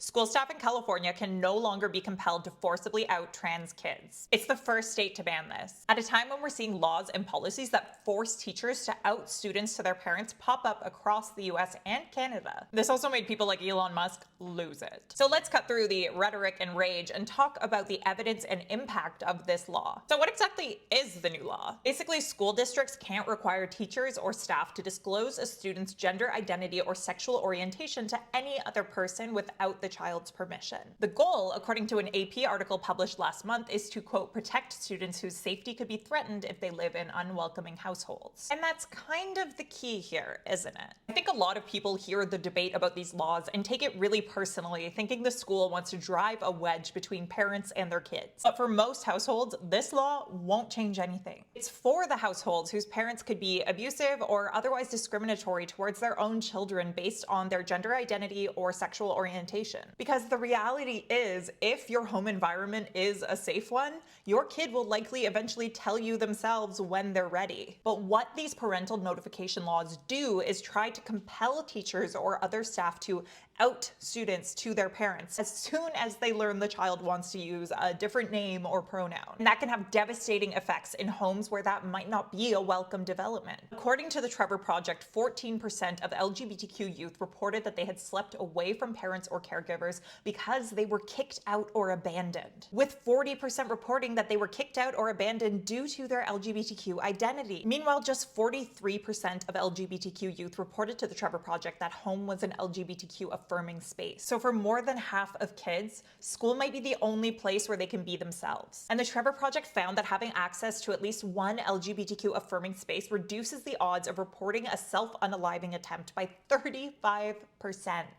School staff in California can no longer be compelled to forcibly out trans kids. It's the first state to ban this. At a time when we're seeing laws and policies that force teachers to out students to their parents pop up across the US and Canada. This also made people like Elon Musk lose it. So let's cut through the rhetoric and rage and talk about the evidence and impact of this law. So what exactly is the new law? Basically, school districts can't require teachers or staff to disclose a student's gender identity or sexual orientation to any other person without the child's permission. The goal, according to an AP article published last month, is to, quote, protect students whose safety could be threatened if they live in unwelcoming households. And that's kind of the key here, isn't it? I think a lot of people hear the debate about these laws and take it really personally, thinking the school wants to drive a wedge between parents and their kids. But for most households, this law won't change anything. It's for the households whose parents could be abusive or otherwise discriminatory towards their own children based on their gender identity or sexual orientation. Because the reality is, if your home environment is a safe one, your kid will likely eventually tell you themselves when they're ready. But what these parental notification laws do is try to compel teachers or other staff to out students to their parents as soon as they learn the child wants to use a different name or pronoun. And that can have devastating effects in homes where that might not be a welcome development. According to the Trevor Project, 14% of LGBTQ youth reported that they had slept away from parents or caregivers because they were kicked out or abandoned, with 40% reporting that they were kicked out or abandoned due to their LGBTQ identity. Meanwhile, just 43% of LGBTQ youth reported to the Trevor Project that home was an LGBTQ affirming space. So for more than half of kids, school might be the only place where they can be themselves. And the Trevor Project found that having access to at least one LGBTQ affirming space reduces the odds of reporting a self-unaliving attempt by 35%.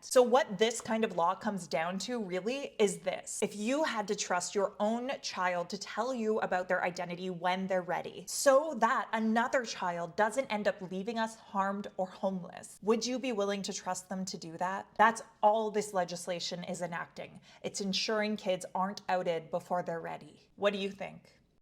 So what this kind of law comes down to really is this: if you had to trust your own child to tell you about their identity when they're ready, so that another child doesn't end up leaving us harmed or homeless, would you be willing to trust them to do that? That's all this legislation is enacting. It's ensuring kids aren't outed before they're ready. What do you think?